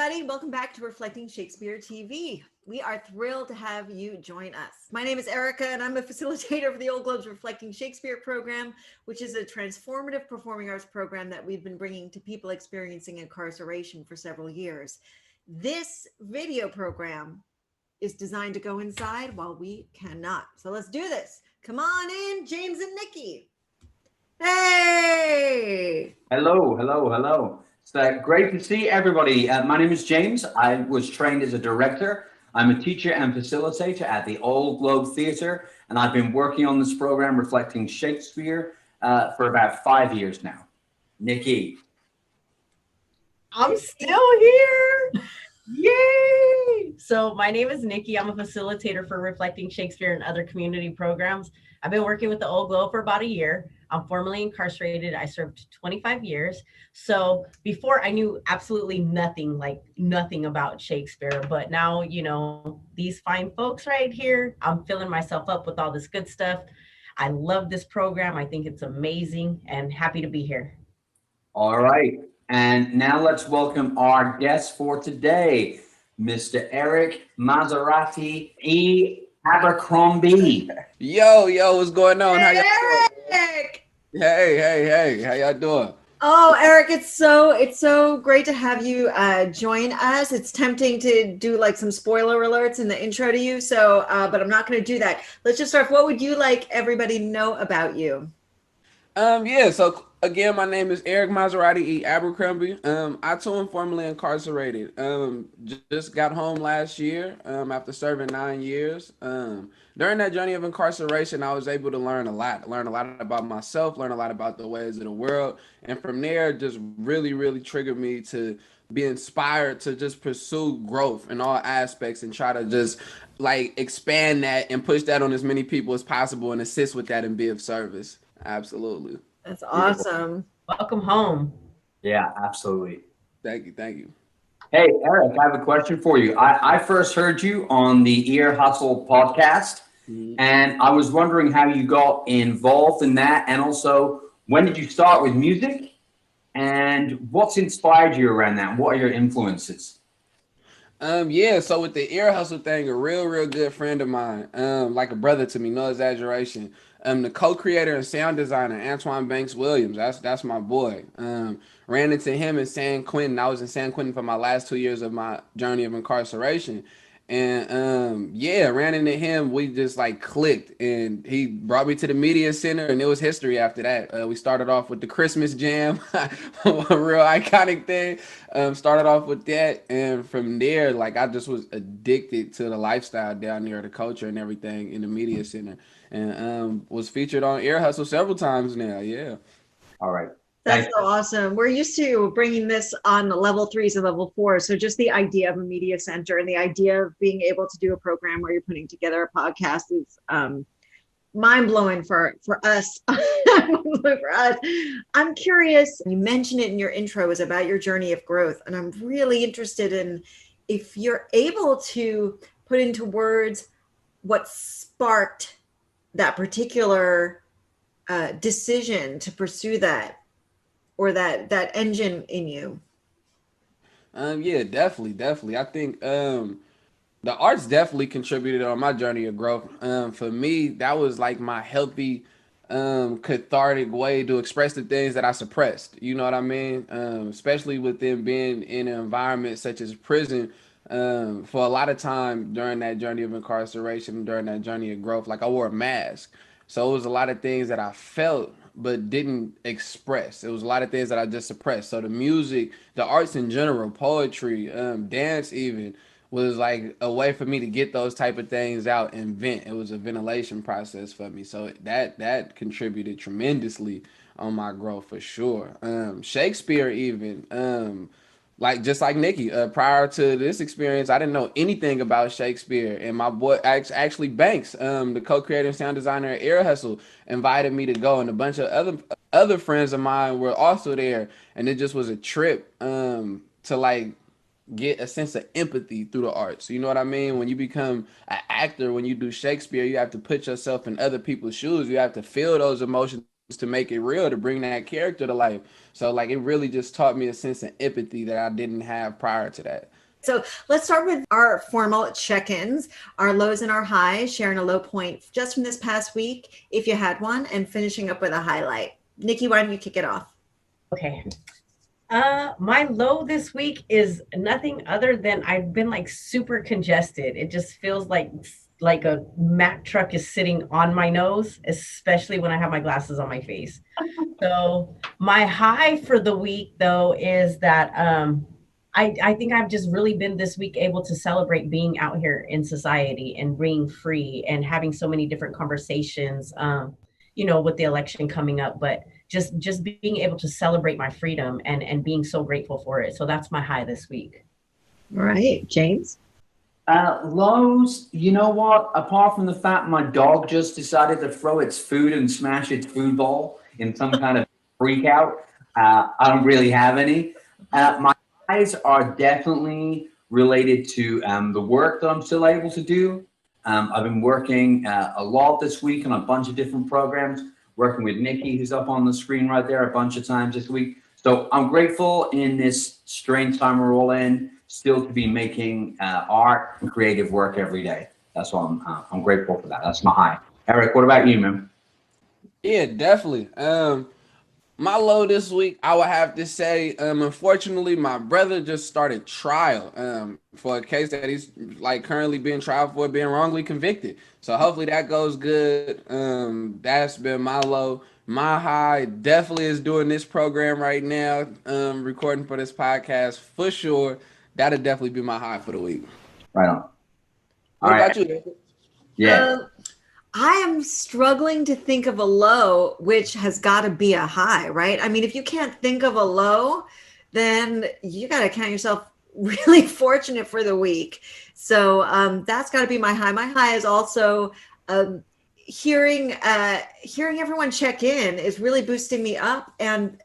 everybody. Welcome back to Reflecting Shakespeare TV. We are thrilled to have you join us. My name is Erika, and I'm a facilitator for the Old Globe's Reflecting Shakespeare program, which is a transformative performing arts program that we've been bringing to people experiencing incarceration for several years. This video program is designed to go inside while we cannot. So let's do this. Come on in, James and Nikki. Hey! Hello. It's great to see everybody. My name is James. I was trained as a director. I'm a teacher and facilitator at the Old Globe Theatre, and I've been working on this program, Reflecting Shakespeare, for about 5 years now. Nikki. I'm still here. Yay! So my name is Nikki. I'm a facilitator for Reflecting Shakespeare and other community programs. I've been working with the Old Globe for about a year. I'm formerly incarcerated. I served 25 years. So before I knew absolutely nothing about Shakespeare, but now, these fine folks right here, I'm filling myself up with all this good stuff. I love this program. I think it's amazing and happy to be here. All right. And now let's welcome our guest for today, Mr. Eric Maserati-E Abercrombie. Yo, what's going on? How y'all Eric! doing? Hey, how y'all doing? Oh, Eric, it's so great to have you join us. It's tempting to do like some spoiler alerts in the intro to you, but I'm not going to do that. Let's just start. What would you like everybody to know about you? So again, my name is Eric Maserati-E Abercrombie. I too am formerly incarcerated. Just got home last year after serving 9 years. During that journey of incarceration, I was able to learn a lot about myself, learn a lot about the ways of the world. And from there, just really triggered me to be inspired to just pursue growth in all aspects and try to just expand that and push that on as many people as possible and assist with that and be of service. Absolutely. That's awesome. Welcome home. Yeah, absolutely. Thank you. Hey, Eric, I have a question for you. I first heard you on the Ear Hustle podcast, and I was wondering how you got involved in that, and also when did you start with music, and what's inspired you around that? What are your influences? So with the Ear Hustle thing, a real good friend of mine, like a brother to me, no exaggeration. The co-creator and sound designer, Antoine Banks Williams, that's my boy. Ran into him in San Quentin. I was in San Quentin for my last 2 years of my journey of incarceration. And ran into him. We just clicked, and he brought me to the media center, and it was history after that. We started off with the Christmas jam, a real iconic thing. Started off with that, and from there, I just was addicted to the lifestyle down there, the culture and everything in the media center, and was featured on Ear Hustle several times now. Yeah. All right. That's so awesome. We're used to bringing this on level 3s and level 4s. So just the idea of a media center and the idea of being able to do a program where you're putting together a podcast is mind blowing for us. I'm curious. You mentioned it in your intro is about your journey of growth. And I'm really interested in if you're able to put into words what sparked that particular decision to pursue that, or that engine in you. Definitely. I think the arts definitely contributed on my journey of growth. For me, that was my healthy, cathartic way to express the things that I suppressed. You know what I mean? Especially within being in an environment such as prison. For a lot of time during that journey of incarceration, during that journey of growth, I wore a mask. So it was a lot of things that I felt but didn't express. It was a lot of things that I just suppressed. So the music, the arts in general, poetry, dance even, was a way for me to get those type of things out and vent. It was a ventilation process for me. So that contributed tremendously on my growth for sure. Shakespeare even, just like Nikki, prior to this experience, I didn't know anything about Shakespeare. And my boy, actually Banks, the co-creator and sound designer at Ear Hustle, invited me to go. And a bunch of other friends of mine were also there. And it just was a trip to get a sense of empathy through the arts. You know what I mean? When you become an actor, when you do Shakespeare, you have to put yourself in other people's shoes. You have to feel those emotions to make it real, to bring that character to life. So it really just taught me a sense of empathy that I didn't have prior to that. So let's start with our formal check-ins, our lows and our highs, sharing a low point just from this past week, if you had one, and finishing up with a highlight. Nikki, why don't you kick it off? Okay. My low this week is nothing other than I've been like super congested. It just feels like a Mack truck is sitting on my nose, especially when I have my glasses on my face. So my high for the week though is that I think I've just really been this week able to celebrate being out here in society and being free and having so many different conversations, with the election coming up, but just being able to celebrate my freedom and being so grateful for it. So that's my high this week. All right, James. Lows, you know what? Apart from the fact my dog just decided to throw its food and smash its food bowl in some kind of freak out, I don't really have any. My highs are definitely related to the work that I'm still able to do. I've been working a lot this week on a bunch of different programs, working with Nikki, who's up on the screen right there a bunch of times this week. So I'm grateful in this strange time we're all in, still to be making art and creative work every day. That's why I'm grateful for that. That's my high. Eric, what about you, man? Yeah, definitely. My low this week, I would have to say, unfortunately, my brother just started trial for a case that he's like currently being tried for being wrongly convicted. So hopefully that goes good. That's been my low. My high definitely is doing this program right now, recording for this podcast for sure. That'll definitely be my high for the week. Right on. What about you? Yeah. I am struggling to think of a low, which has got to be a high, right? I mean, if you can't think of a low, then you got to count yourself really fortunate for the week. So that's got to be my high. My high is also hearing everyone check in is really boosting me up. And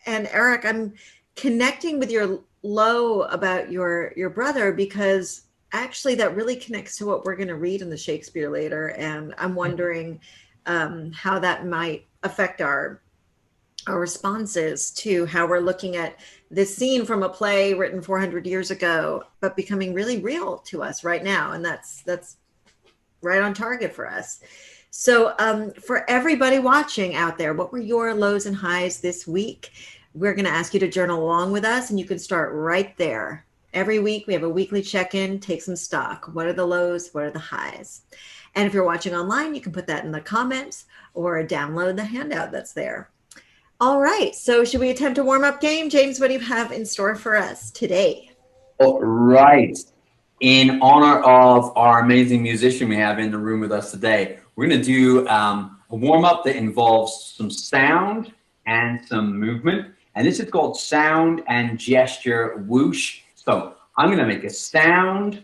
Eric, I'm connecting with your low about your brother because actually that really connects to what we're going to read in the Shakespeare later. And I'm wondering how that might affect our responses to how we're looking at this scene from a play written 400 years ago, but becoming really real to us right now. And that's right on target for us. So for everybody watching out there, what were your lows and highs this week? We're going to ask you to journal along with us, and you can start right there. Every week we have a weekly check-in, take some stock. What are the lows? What are the highs? And if you're watching online, you can put that in the comments or download the handout that's there. All right, so should we attempt a warm-up game? James, what do you have in store for us today? All right. In honor of our amazing musician we have in the room with us today, we're going to do a warm-up that involves some sound and some movement. And this is called sound and gesture whoosh. So I'm going to make a sound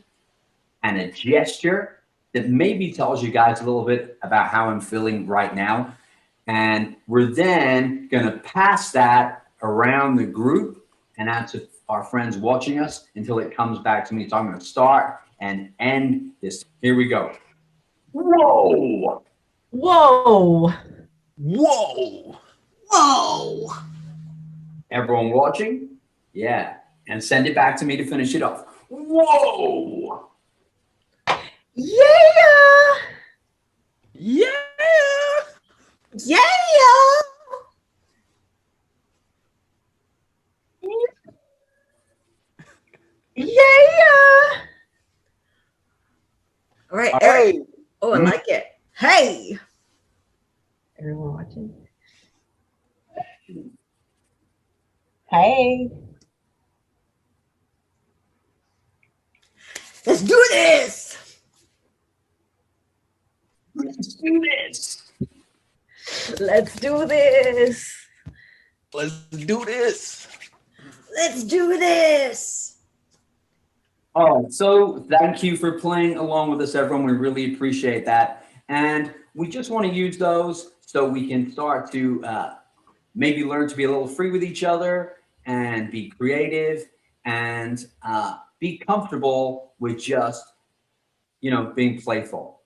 and a gesture that maybe tells you guys a little bit about how I'm feeling right now. And we're then going to pass that around the group and out to our friends watching us until it comes back to me. So I'm going to start and end this. Here we go. Whoa. Whoa. Whoa. Whoa. Everyone watching? Yeah. And send it back to me to finish it off. Whoa. Yeah. Yeah. Yeah. Yeah. All right, All Eric. right. Oh, I like it. Hey. Everyone watching? Hey. Let's do this. Let's do this. Let's do this. Let's do this. Let's do this. Oh, so thank you for playing along with us, everyone. We really appreciate that. And we just want to use those so we can start to maybe learn to be a little free with each other and be creative and be comfortable with just, being playful.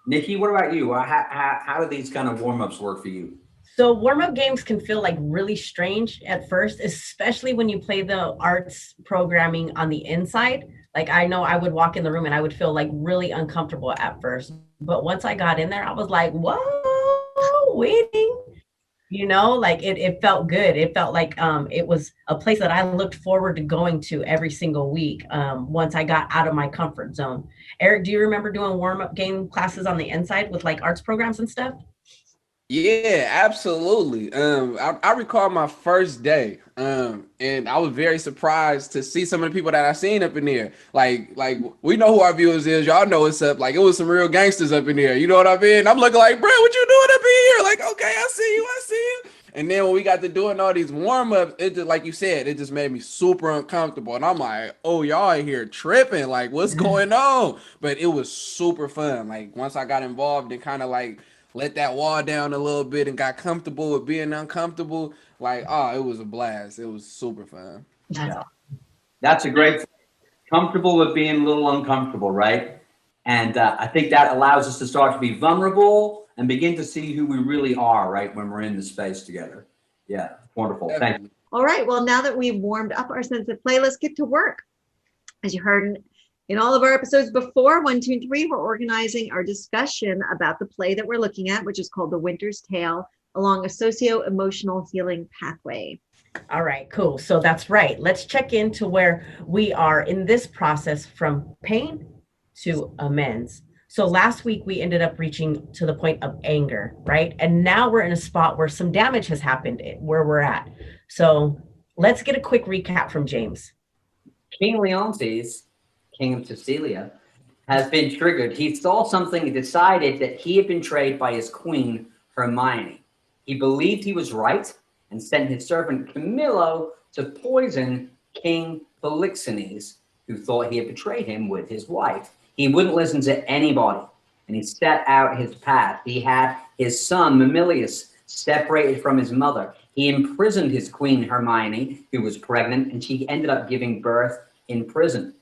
Nikki, what about you? How do these kind of warm-ups work for you? So warm-up games can feel like really strange at first, especially when you play the arts programming on the inside. Like I know I would walk in the room and I would feel like really uncomfortable at first. But once I got in there, I was like, whoa, waiting. Like it felt good. It felt like it was a place that I looked forward to going to every single week once I got out of my comfort zone. Eric, do you remember doing warm-up game classes on the inside with like arts programs and stuff? Yeah, absolutely. I recall my first day, and I was very surprised to see some of the people that I seen up in there. Like we know who our viewers is. Y'all know what's up. Like it was some real gangsters up in there. You know what I mean? I'm looking like, bro, what you doing up in here? Like, okay, I see you. I see you. And then when we got to doing all these warm ups, it just like you said, it just made me super uncomfortable. And I'm like, oh, y'all in here tripping. Like, what's going on? But it was super fun. Like once I got involved and kind of like let that wall down a little bit and got comfortable with being uncomfortable, like, oh, it was a blast. It was super fun. Yeah. That's a great, comfortable with being a little uncomfortable, right? And I think that allows us to start to be vulnerable and begin to see who we really are, right, when we're in the space together. Yeah, wonderful. Thank you. All right, well, now that we've warmed up our sense of play, let's get to work. As you heard in all of our episodes before, 1, 2, and 3, we're organizing our discussion about the play that we're looking at, which is called The Winter's Tale, along a socio-emotional healing pathway. All right, cool. So that's right. Let's check into where we are in this process from pain to amends. So last week we ended up reaching to the point of anger, right? And now we're in a spot where some damage has happened where we're at. So let's get a quick recap from James. King Leontes, King of Sicilia, has been triggered. He saw something and decided that he had been betrayed by his queen, Hermione. He believed he was right and sent his servant Camillo to poison King Polixenes, who thought he had betrayed him with his wife. He wouldn't listen to anybody, and he set out his path. He had his son, Mamilius, separated from his mother. He imprisoned his queen, Hermione, who was pregnant, and she ended up giving birth in prison.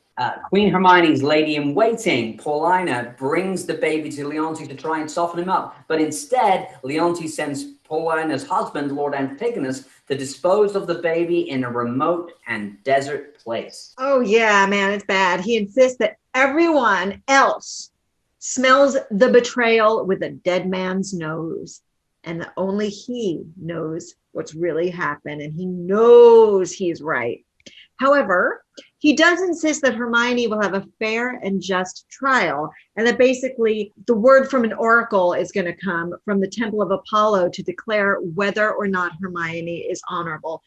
Queen Hermione's lady-in-waiting, Paulina, brings the baby to Leontes to try and soften him up. But instead, Leontes sends Paulina's husband, Lord Antigonus, to dispose of the baby in a remote and desert place. Oh, yeah, man, it's bad. He insists that everyone else smells the betrayal with a dead man's nose, and that only he knows what's really happened, and he knows he's right. However, he does insist that Hermione will have a fair and just trial, and that basically the word from an oracle is going to come from the Temple of Apollo to declare whether or not Hermione is honorable.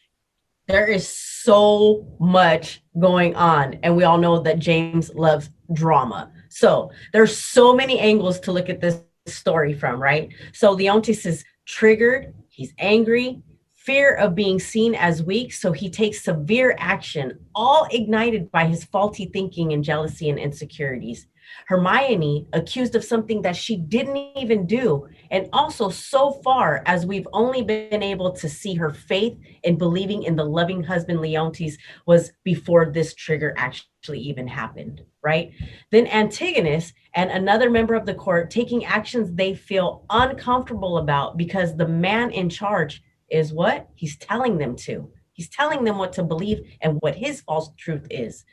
There is so much going on, and we all know that James loves drama. So there's so many angles to look at this story from, right? So Leontes is triggered, he's angry, fear of being seen as weak, so he takes severe action, all ignited by his faulty thinking and jealousy and insecurities. Hermione, accused of something that she didn't even do, and also so far as we've only been able to see her faith in believing in the loving husband Leontes was before this trigger actually even happened, right? Then Antigonus and another member of the court taking actions they feel uncomfortable about because the man in charge is what? He's telling them to. He's telling them what to believe and what his false truth is.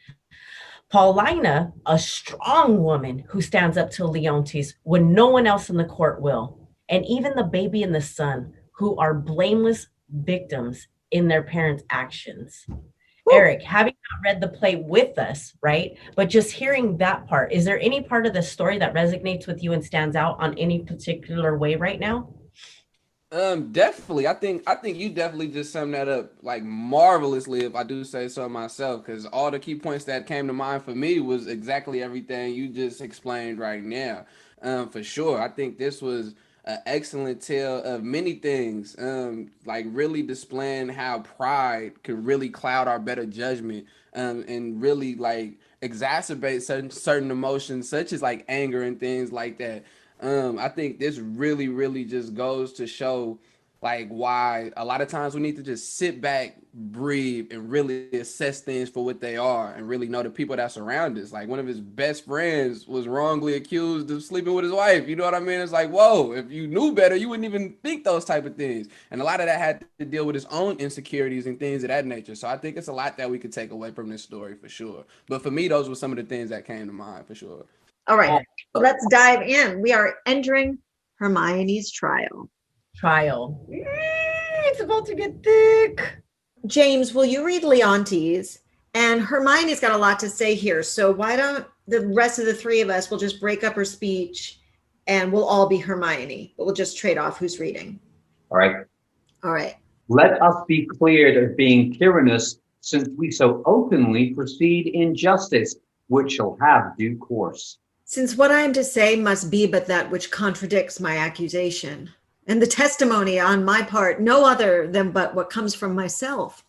Paulina, a strong woman who stands up to Leontes when no one else in the court will. And even the baby and the son, who are blameless victims in their parents' actions. Woo. Eric, having not read the play with us, right? But just hearing that part, is there any part of the story that resonates with you and stands out on any particular way right now? Definitely. I think you definitely just summed that up like marvelously, if I do say so myself, because all the key points that came to mind for me was exactly everything you just explained right now. For sure. I think this was an excellent tale of many things, like really displaying how pride could really cloud our better judgment, and really like exacerbate certain emotions such as like anger and things like that. I think this really, really just goes to show like why a lot of times we need to just sit back, breathe, and really assess things for what they are and really know the people that surround us. Like one of his best friends was wrongly accused of sleeping with his wife. You know what I mean? It's like, whoa, if you knew better, you wouldn't even think those type of things. And a lot of that had to deal with his own insecurities and things of that nature. So I think it's a lot that we could take away from this story for sure. But for me, those were some of the things that came to mind for sure. All right, let's dive in. We are entering Hermione's trial. It's about to get thick. James, will you read Leontes? And Hermione's got a lot to say here. So why don't the rest of the three of us will just break up her speech and we'll all be Hermione, but we'll just trade off who's reading. All right. All right. Let us be cleared of being tyrannous, since we so openly proceed in justice, which shall have due course. Since what I am to say must be but that which contradicts my accusation, and the testimony on my part no other than but what comes from myself,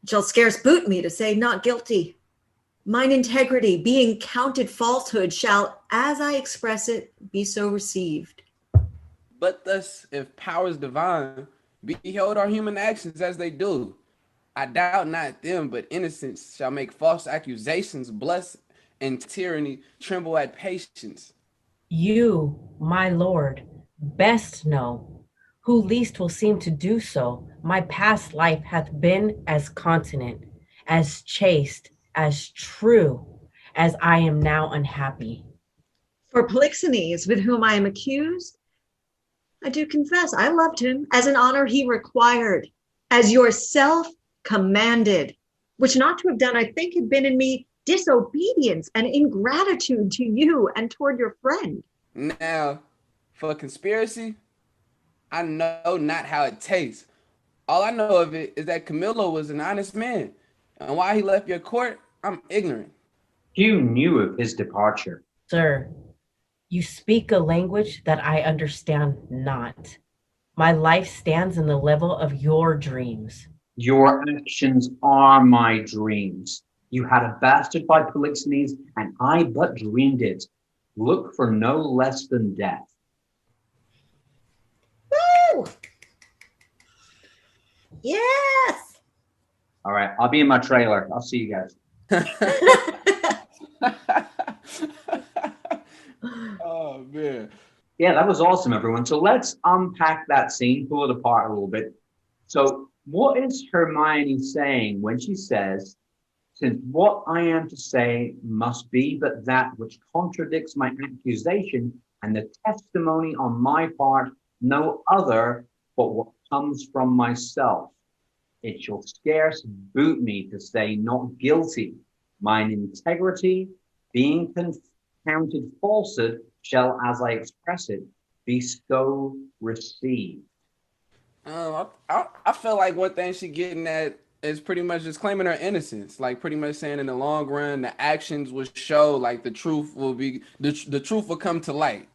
it shall scarce boot me to say not guilty. Mine integrity, being counted falsehood, shall, as I express it, be so received. But thus, if powers divine, behold our human actions as they do. I doubt not them, but innocence shall make false accusations bless, and tyranny tremble at patience. You, my lord, best know, who least will seem to do so. My past life hath been as continent, as chaste, as true, as I am now unhappy. For Polixenes, with whom I am accused, I do confess I loved him as an honor he required, as yourself commanded, which not to have done, I think, had been in me disobedience and ingratitude to you and toward your friend. Now, for conspiracy, I know not how it tastes. All I know of it is that Camillo was an honest man, and why he left your court, I'm ignorant. Few knew of his departure. Sir, you speak a language that I understand not. My life stands in the level of your dreams. Your actions are my dreams. You had a bastard by Polixenes, and I but dreamed it. Look for no less than death. Woo! Yes! All right, I'll be in my trailer. I'll see you guys. Oh, man. Yeah, that was awesome, everyone. So let's unpack that scene, pull it apart a little bit. So what is Hermione saying when she says, since what I am to say must be but that which contradicts my accusation, and the testimony on my part no other but what comes from myself? It shall scarce boot me to say not guilty. Mine integrity, being counted falsehood, shall, as I express it, be so received. I feel like one thing she getting at is pretty much just claiming her innocence, like pretty much saying in the long run the actions will show, like the truth will be the truth will come to light.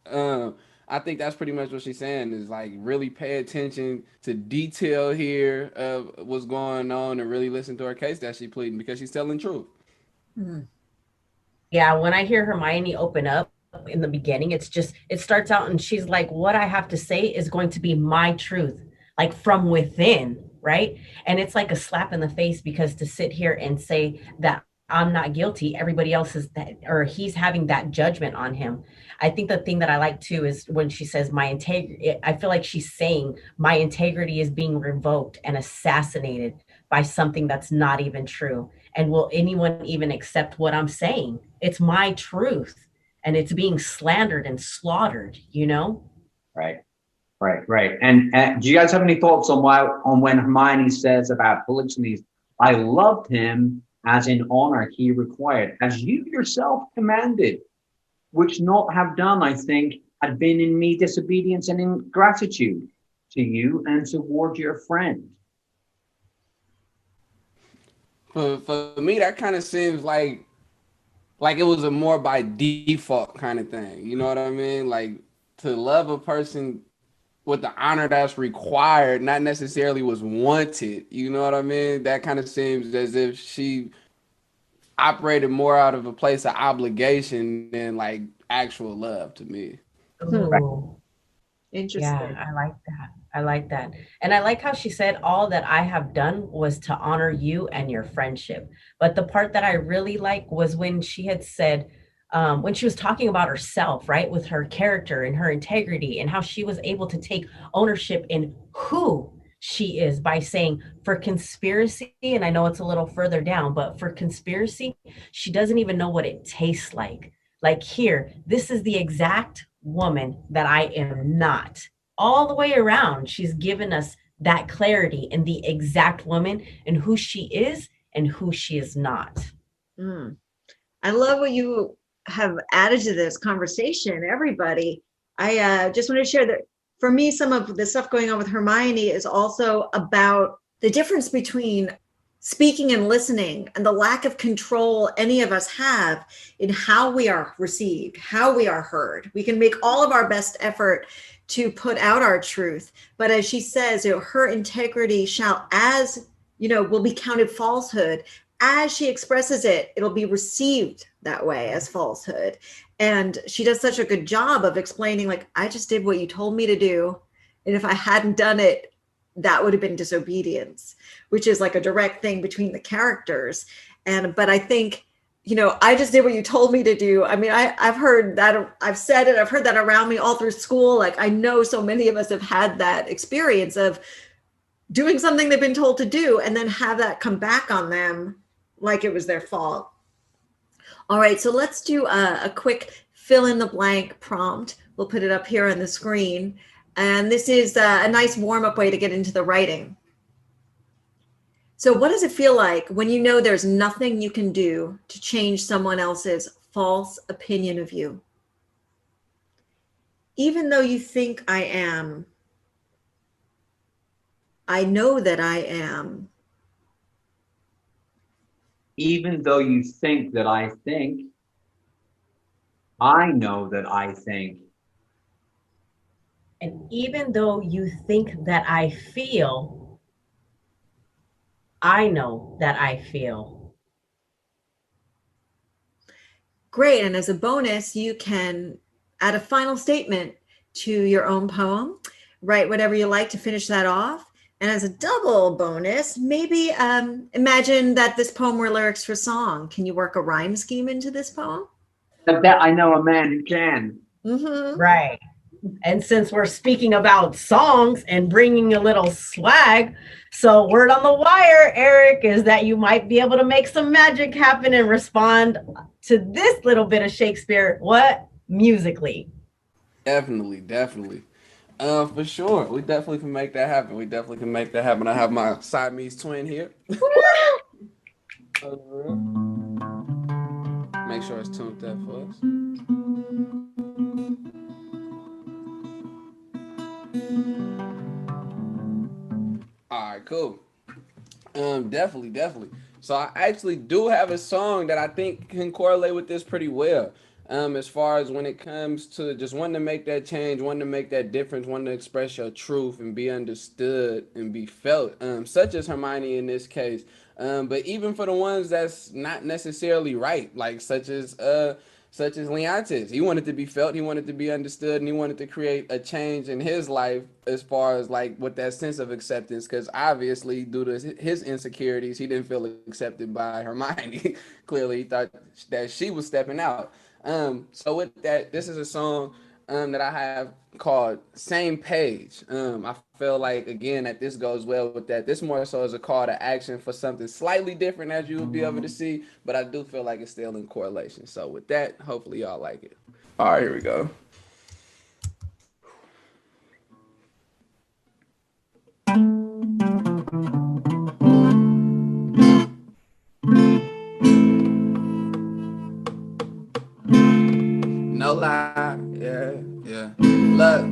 I think that's pretty much what she's saying, is like really pay attention to detail here of what's going on and really listen to her case that she's pleading, because she's telling truth. Mm-hmm. Yeah, when I hear Hermione open up in the beginning, it starts out and she's like, what I have to say is going to be my truth, like from within, right? And it's like a slap in the face, because to sit here and say that I'm not guilty, everybody else is that, or he's having that judgment on him. I think the thing that I like too is when she says my integrity, I feel like she's saying my integrity is being revoked and assassinated by something that's not even true. And will anyone even accept what I'm saying? It's my truth, and it's being slandered and slaughtered, you know? Right. And do you guys have any thoughts on when Hermione says about Polixenes, I loved him as in honor he required, as you yourself commanded, which not have done, I think, had been in me disobedience and ingratitude to you and toward your friend. For me, that kind of seems like it was a more by default kind of thing. You know what I mean? Like, to love a person with the honor that's required, not necessarily was wanted. You know what I mean? That kind of seems as if she operated more out of a place of obligation than like actual love to me. Ooh. Interesting. Yeah, I like that. I like that. And I like how she said, all that I have done was to honor you and your friendship. But the part that I really like was when she had said, when she was talking about herself, right, with her character and her integrity and how she was able to take ownership in who she is by saying, for conspiracy, and I know it's a little further down, but for conspiracy, she doesn't even know what it tastes like. Like here, this is the exact woman that I am not. All the way around, she's given us that clarity in the exact woman and who she is and who she is not. Mm. I love what you have added to this conversation, everybody. I just want to share that for me, some of the stuff going on with Hermione is also about the difference between speaking and listening and the lack of control any of us have in how we are received, how we are heard. We can make all of our best effort to put out our truth. But as she says, her integrity shall, as will be counted falsehood. As she expresses it, it'll be received that way as falsehood. And she does such a good job of explaining, like, I just did what you told me to do. And if I hadn't done it, that would have been disobedience, which is like a direct thing between the characters. But I think, I just did what you told me to do. I mean, I've heard that, I've said it, I've heard that around me all through school. Like, I know so many of us have had that experience of doing something they've been told to do and then have that come back on them like it was their fault. All right, so let's do a quick fill in the blank prompt. We'll put it up here on the screen. And this is a nice warm-up way to get into the writing. So what does it feel like when you know there's nothing you can do to change someone else's false opinion of you? Even though you think I am, I know that I am. Even though you think that I think, I know that I think. And even though you think that I feel, I know that I feel. Great. And as a bonus, you can add a final statement to your own poem. Write whatever you like to finish that off. And as a double bonus, maybe imagine that this poem were lyrics for song. Can you work a rhyme scheme into this poem? That I know a man who can. Mm-hmm. Right. And since we're speaking about songs and bringing a little swag, so word on the wire, Eric, is that you might be able to make some magic happen and respond to this little bit of Shakespeare. What? Musically. Definitely. For sure. We definitely can make that happen. I have my Siamese twin here. Make sure it's tuned up for us. All right, cool. Definitely. So I actually do have a song that I think can correlate with this pretty well. As far as when it comes to just wanting to make that change, wanting to make that difference, wanting to express your truth and be understood and be felt, such as Hermione in this case. But even for the ones that's not necessarily right, like such as Leontes. He wanted to be felt, he wanted to be understood, and he wanted to create a change in his life as far as like with that sense of acceptance, because obviously due to his insecurities, he didn't feel accepted by Hermione. Clearly, he thought that she was stepping out. So with that, this is a song that I have called Same Page. I feel like, again, that this goes well with that. This more so is a call to action for something slightly different, as you will be able to see, but I do feel like it's still in correlation. So with that, hopefully y'all like it. All right, here we go. No lie, yeah. Look,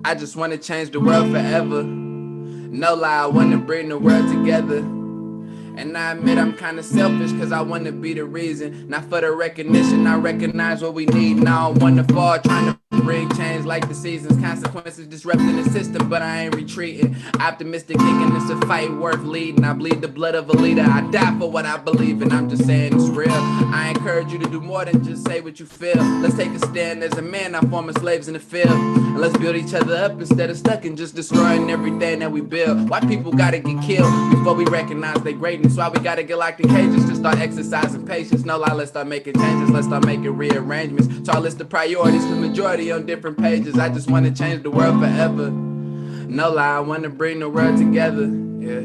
I just want to change the world forever. No lie, I want to bring the world together. And I admit I'm kind of selfish, cause I want to be the reason. Not for the recognition, I recognize what we need. Now I want to fall, trying to bring change like the seasons, consequences disrupting the system, but I ain't retreating. Optimistic thinking it's a fight worth leading. I bleed the blood of a leader. I die for what I believe in. I'm just saying it's real. I encourage you to do more than just say what you feel. Let's take a stand as a man, not former slaves in the field. And let's build each other up instead of stuck and just destroying everything that we build. Why people gotta get killed before we recognize their greatness? Why we gotta get locked in cages to start exercising patience? No lie, let's start making changes. Let's start making rearrangements to our list of priorities. The majority on different pages. I just want to change the world forever. No lie, I want to bring the world together. Yeah.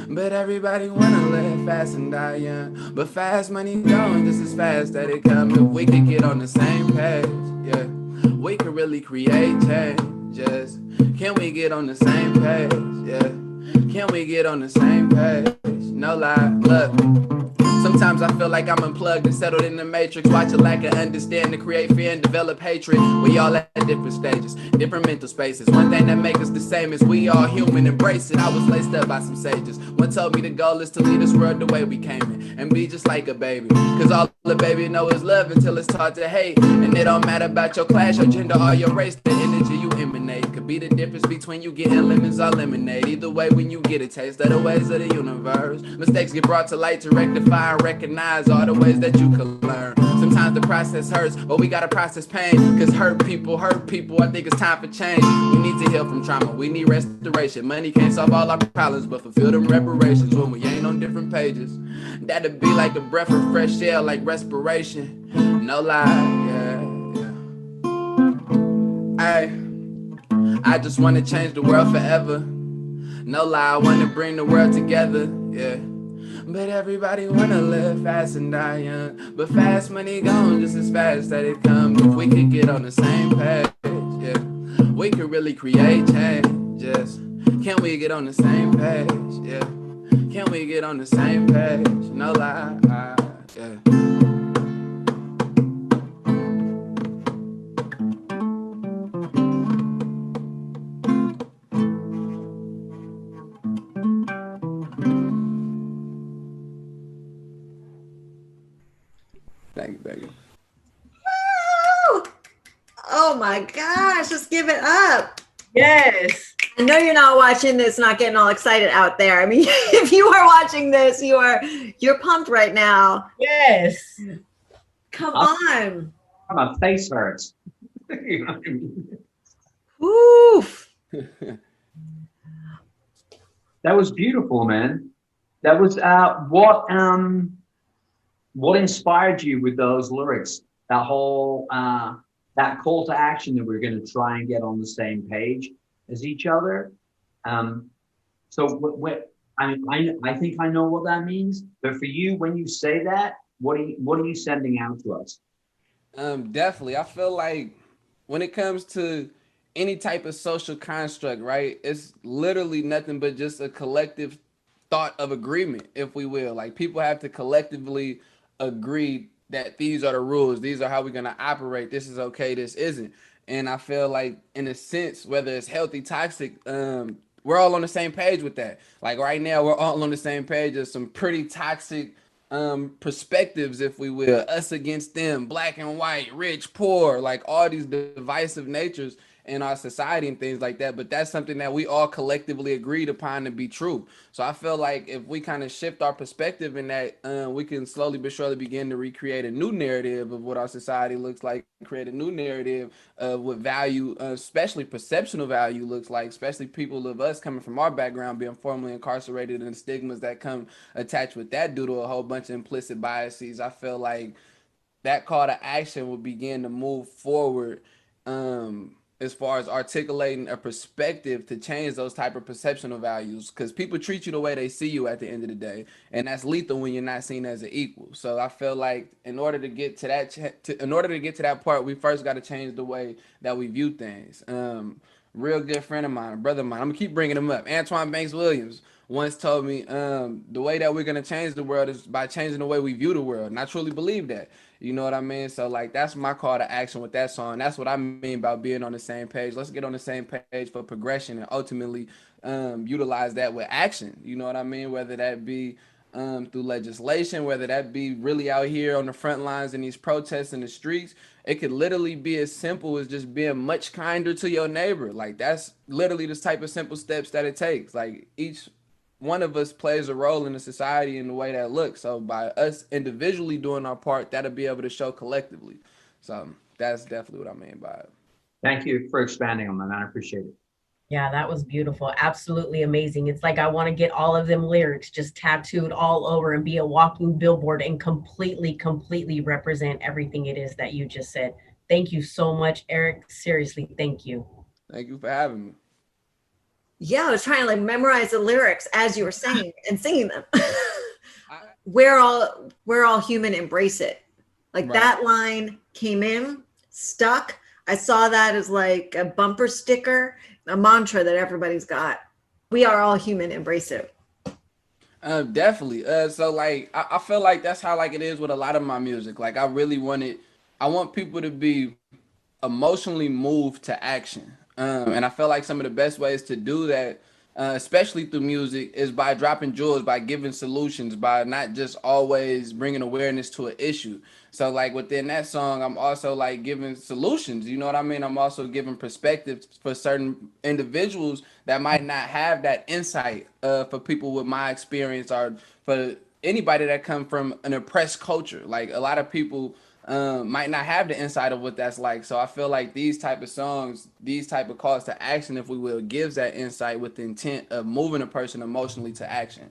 But everybody wanna live fast and die young. But fast money going just as fast that it comes. If we could get on the same page, yeah, we could really create changes. Can we get on the same page? Yeah. Can we get on the same page? No lie, look. Sometimes I feel like I'm unplugged and settled in the matrix. Watch a lack of understanding create fear and develop hatred. We all at different stages, different mental spaces. One thing that makes us the same is we all human, embrace it. I was laced up by some sages. One told me the goal is to lead this world the way we came in and be just like a baby. Cause all the baby know is love until it's taught to hate. And it don't matter about your class, your gender, or your race. The energy you emanate could be the difference between you getting lemons or lemonade. Either way, when you get a taste of the ways of the universe, mistakes get brought to light to rectify and recognize all the ways that you can learn. Sometimes the process hurts, but we gotta process pain. Cause hurt people. I think it's time for change. We need to heal from trauma. We need restoration. Money can't solve all our problems, but fulfill them reparations when we ain't on different pages. That'd be like a breath of fresh air, like respiration. No lie, yeah. I just wanna change the world forever. No lie, I wanna bring the world together, yeah. But everybody wanna live fast and die young. But fast money gone just as fast that it comes. If we could get on the same page, yeah, we could really create changes. Can we get on the same page, yeah? Can we get on the same page? No lie, yeah. Thank you. Woo! Oh my gosh, let's give it up. Yes. I know you're not watching this, not getting all excited out there. I mean, if you are watching this, you're pumped right now. Yes. Come on. My face hurts. You know what I mean? Oof. That was beautiful, man. That was what inspired you with those lyrics? That whole that call to action that we're going to try and get on the same page as each other. So what I think I know what that means. But for you, when you say that, what are you sending out to us? Definitely. I feel like when it comes to any type of social construct, right, it's literally nothing but just a collective thought of agreement, if we will. Like, people have to collectively agree that these are the rules, these are how we're going to operate, this is okay, this isn't. And I feel like, in a sense, whether it's healthy, toxic, we're all on the same page with that. Like, right now, we're all on the same page of some pretty toxic perspectives, if we will, us against them, black and white, rich, poor, like all these divisive natures in our society and things like that. But that's something that we all collectively agreed upon to be true. So I feel like if we kind of shift our perspective in that, we can slowly but surely begin to recreate a new narrative of what our society looks like, create a new narrative of what value, especially perceptional value, looks like, especially people of us coming from our background being formerly incarcerated and the stigmas that come attached with that due to a whole bunch of implicit biases. I feel like that call to action will begin to move forward, as far as articulating a perspective to change those type of perceptional values, because people treat you the way they see you at the end of the day, and that's lethal when you're not seen as an equal. So I feel like in order to get to that part, we first got to change the way that we view things. Real good friend of mine, a brother of mine, I'm gonna keep bringing him up, Antoine Banks Williams, once told me, the way that we're gonna change the world is by changing the way we view the world, and I truly believe that. You know what I mean? So, like, that's my call to action with that song. That's what I mean by being on the same page. Let's get on the same page for progression and ultimately utilize that with action. You know what I mean? Whether that be through legislation, whether that be really out here on the front lines in these protests in the streets. It could literally be as simple as just being much kinder to your neighbor. Like, that's literally the type of simple steps that it takes. Like, each one of us plays a role in the society in the way that looks. So by us individually doing our part, that'll be able to show collectively. So that's definitely what I mean by it. Thank you for expanding on that, man. I appreciate it. Yeah, that was beautiful. Absolutely amazing. It's like I want to get all of them lyrics just tattooed all over and be a walking billboard and completely represent everything it is that you just said. Thank you so much, Eric. Seriously, thank you. Thank you for having me. Yeah, I was trying to like memorize the lyrics as you were saying and singing them. We're all human, embrace it. Like Right. that line came in, stuck. I saw that as like a bumper sticker, a mantra that everybody's got. We are all human, embrace it. Definitely. So like I feel like that's how like it is with a lot of my music. Like I want people to be emotionally moved to action. And I feel like some of the best ways to do that, especially through music, is by dropping jewels, by giving solutions, by not just always bringing awareness to an issue. So like within that song, I'm also like giving solutions, you know what I mean? I'm also giving perspectives for certain individuals that might not have that insight, for people with my experience, or for anybody that come from an oppressed culture. Like a lot of people might not have the insight of what that's like. So I feel like these type of songs, these type of calls to action, if we will, gives that insight with the intent of moving a person emotionally to action.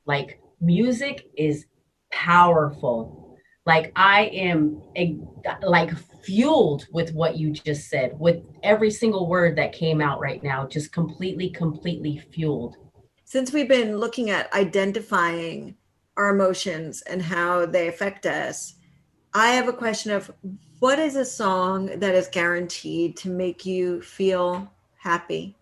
Like music is powerful. Like I am like fueled with what you just said, with every single word that came out right now, just completely fueled. Since we've been looking at identifying our emotions and how they affect us, I have a question of what is a song that is guaranteed to make you feel happy?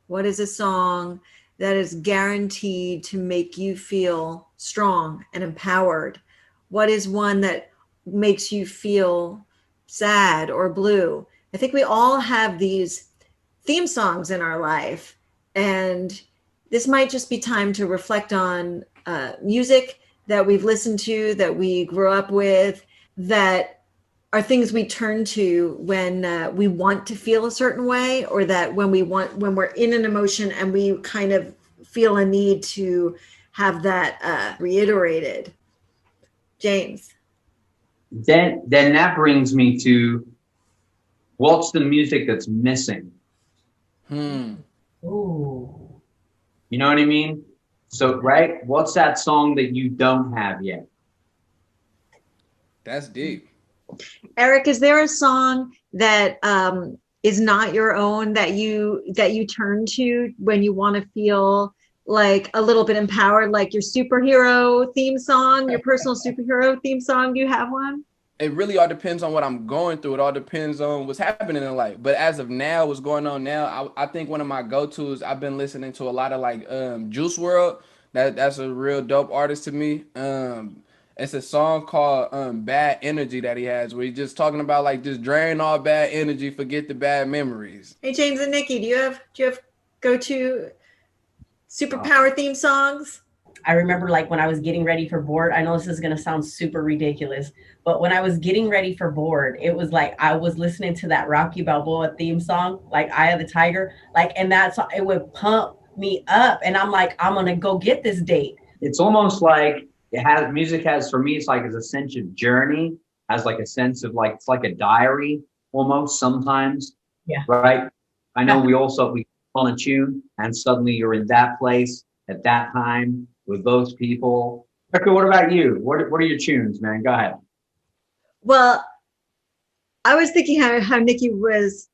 What is a song that is guaranteed to make you feel strong and empowered? What is one that makes you feel sad or blue? I think we all have these theme songs in our life, and this might just be time to reflect on music that we've listened to, that we grew up with, that are things we turn to when we want to feel a certain way, or that when we're in an emotion and we kind of feel a need to have that reiterated. James. Then that brings me to, what's the music that's missing? Ooh. You know what I mean? So, right? What's that song that you don't have yet? That's deep. Eric, is there a song that is not your own that you turn to when you want to feel like a little bit empowered, like your superhero theme song, your personal superhero theme song? Do you have one? It really all depends on what I'm going through. It all depends on what's happening in life. But as of now, what's going on now, I think one of my go-tos, I've been listening to a lot of like Juice WRLD. That's a real dope artist to me. It's a song called Bad Energy that he has, where he's just talking about like just drain all bad energy, forget the bad memories. Hey, James and Nikki, do you have go-to superpower theme songs? I remember like when I was getting ready for board, I know this is going to sound super ridiculous, but when I was getting ready for board, it was like I was listening to that Rocky Balboa theme song, like Eye of the Tiger, like, and it would pump me up, and I'm like, I'm going to go get this date. It's almost like music has, for me, it's like a sense of journey, has like a sense of like, it's like a diary almost sometimes. Yeah. Right. I know we on a tune and suddenly you're in that place at that time with those people. Okay, what about you? What are your tunes, man? Go ahead. Well, I was thinking how Nikki was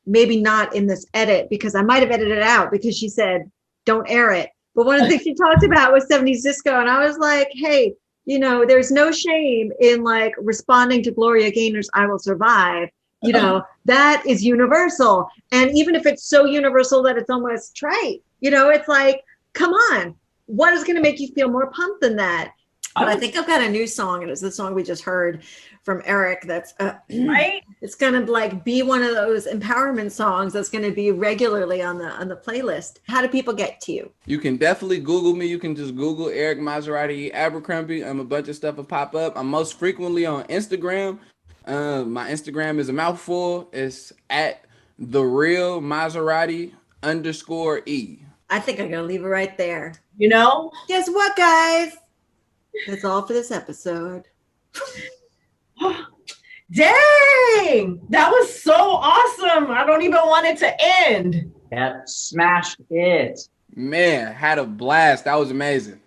maybe not in this edit, because I might have edited it out because she said, don't air it. But one of the things she talked about was 70s disco. And I was like, hey, there's no shame in like responding to Gloria Gaynor's I Will Survive. That is universal. And even if it's so universal that it's almost trite, it's like, come on, what is going to make you feel more pumped than that? But I think I've got a new song, and it's the song we just heard from Eric. That's Right? it's gonna like be one of those empowerment songs that's gonna be regularly on the playlist. How do people get to you? You can definitely Google me. You can just Google Eric Maserati-E Abercrombie. A bunch of stuff will pop up. I'm most frequently on Instagram. My Instagram is a mouthful. It's at the real Maserati _E. I think I'm gonna leave it right there. You know? Guess what, guys? That's all for this episode. Dang! That was so awesome. I don't even want it to end. That smashed it. Man, had a blast. That was amazing.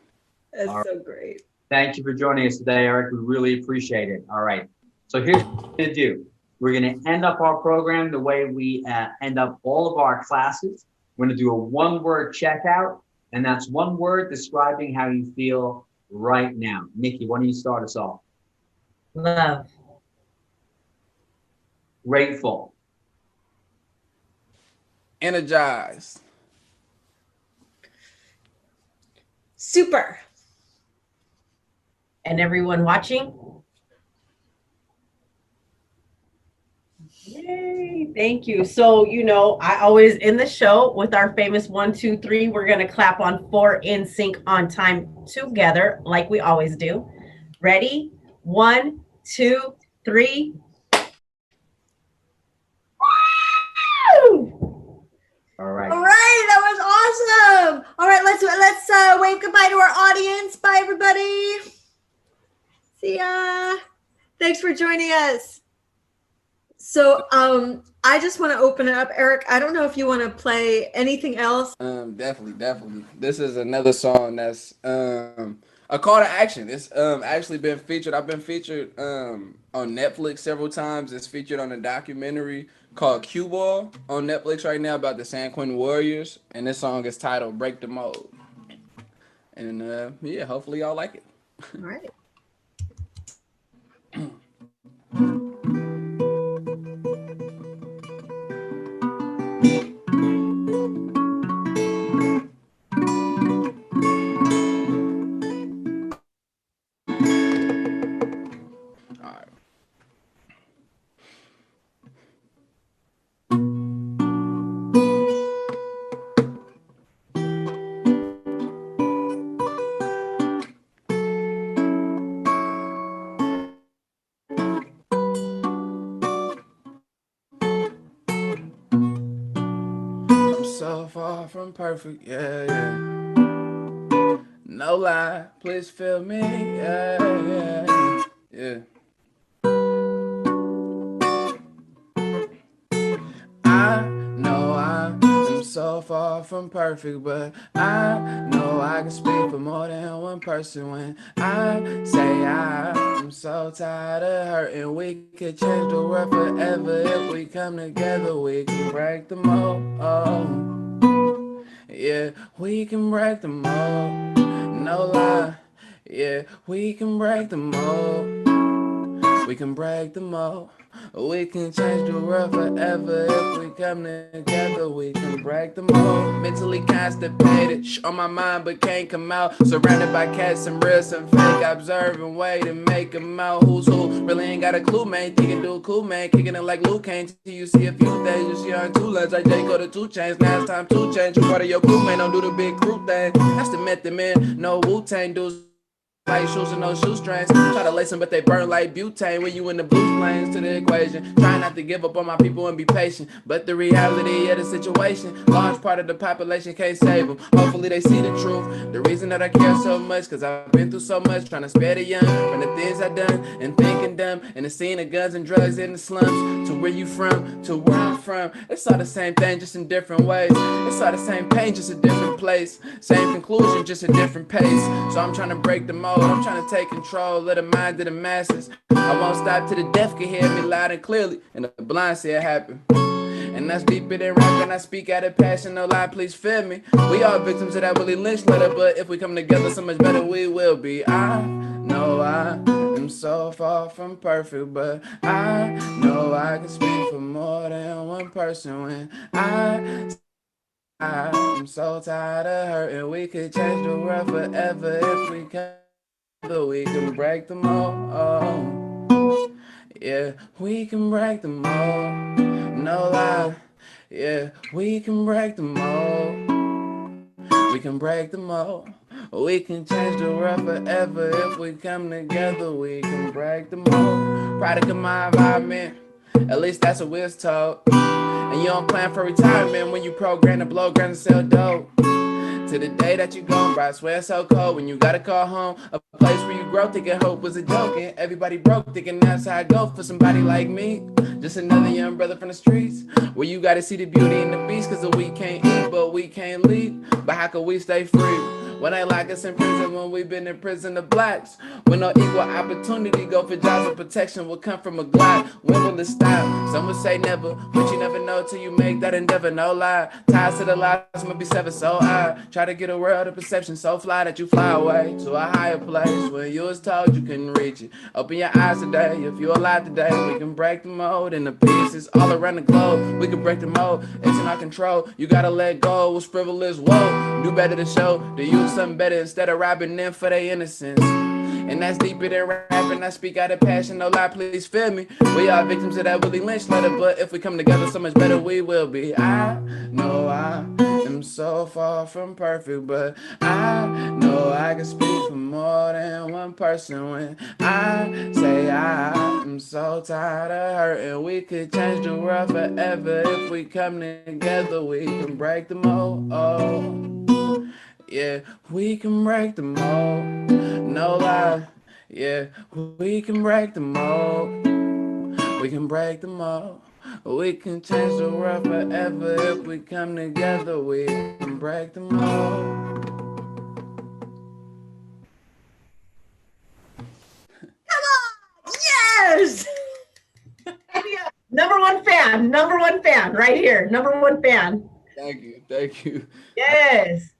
That's All so great. Thank you for joining us today, Eric. We really appreciate it. All right. So here's what we're going to do. We're going to end up our program the way we end up all of our classes. We're going to do a one-word checkout, and that's one word describing how you feel right now. Nikki, why don't you start us off? Love. Grateful. Energized. Super. And everyone watching. Yay, thank you. So, you know, I always end the show with our famous 1, 2, 3. We're going to clap on 4 in sync on time together, like we always do. Ready? 1, 2, 3. Woo! All right. All right, that was awesome. All right, let's wave goodbye to our audience. Bye, everybody. See ya. Thanks for joining us. So, I just want to open it up, Eric. I don't know if you want to play anything else. Definitely. This is another song that's a call to action. It's actually been featured. I've been featured on Netflix several times. It's featured on a documentary called Cue Ball on Netflix right now about the San Quentin Warriors, and this song is titled "Break the Mold." And yeah, hopefully y'all like it. All right. So far from perfect, yeah. No lie, please feel me, yeah. I know I am so far from perfect, but I know I can speak for more than one person when I say I'm so tired of hurting. We could change the world forever if we come together. We can break the mold. Yeah, we can break the mold. No lie. Yeah, we can break the mold. We can break the mold. We can change the world forever if we come together. We can break the mold. Mentally constipated, on my mind but can't come out. Surrounded by cats, some real, some fake. Observing, waiting, make them out. Who's who? Really ain't got a clue, man. Thinking do cool, man. Kicking it like Luke Kane. Till you see a few things. You see on 2 lines like J go to 2 chains. Now it's time to change. You part of your crew, man. Don't do the big crew thing. That's the method, man. No Wu-Tang dudes. Like shoes and no shoestrings. Try to lace them, but they burn like butane when you in the blues planes to the equation. Try not to give up on my people and be patient. But the reality of the situation, large part of the population can't save them. Hopefully they see the truth. The reason that I care so much, cause I've been through so much, trying to spare the young from the things I done and thinking dumb. And the scene of guns and drugs in the slums. To where you from, to where I'm from. It's all the same thing, just in different ways. It's all the same pain, just a different place. Same conclusion, just a different pace. So I'm trying to break the mold. I'm trying to take control of the mind of the masses. I won't stop till the deaf can hear me loud and clearly, and the blind see it happen. And that's deeper than rap, and I speak out of passion, no lie, please feel me. We all victims of that Willie Lynch letter, but if we come together, so much better we will be. I know I am so far from perfect, but I know I can speak for more than one person when I'm so tired of hurting. We could change the world forever if we can. we can break the mold. Yeah, we can break the mold. No lie. Yeah, we can break the mold. We can break the mold. We can change the world forever if we come together. We can break the mold. Product of my environment. At least that's what we're told. And you don't plan for retirement when you program to blow ground and sell dope. To the day that you gone, bro, I swear it's so cold when you gotta call home. A place where you grow, thinking hope was a joke. And everybody broke, thinking that's how I go for somebody like me. Just another young brother from the streets. Where you gotta see the beauty in the beast, cause we can't eat, but we can't leave. But how can we stay free? When they lock us in prison, when we been in prison of blacks. When no equal opportunity go for jobs and protection will come from a glide. When will it stop? Some would say never, but you never know till you make that endeavor, no lie. Ties to the lies must be severed, so I try to get a world of perception so fly that you fly away to a higher place. When you was told you couldn't reach it, open your eyes today. If you're alive today, we can break the mold and the pieces all around the globe. We can break the mold, it's in our control. You gotta let go, what's frivolous, whoa. Do better to show the youth something better instead of robbing them for their innocence. And that's deeper than rapping. I speak out of passion, no lie, please feel me. We are victims of that Willie Lynch letter, but if we come together, so much better we will be. I know I am so far from perfect, but I know I can speak for more than one person when I say I am so tired of hurting. We could change the world forever if we come together. We can break the mold. Oh. Yeah, we can break the mold, no lie. Yeah, we can break the mold. We can break the mold. We can change the world forever if we come together. We can break the mold. Come on! Yes! Number one fan right here. Number one fan. Thank you. Yes.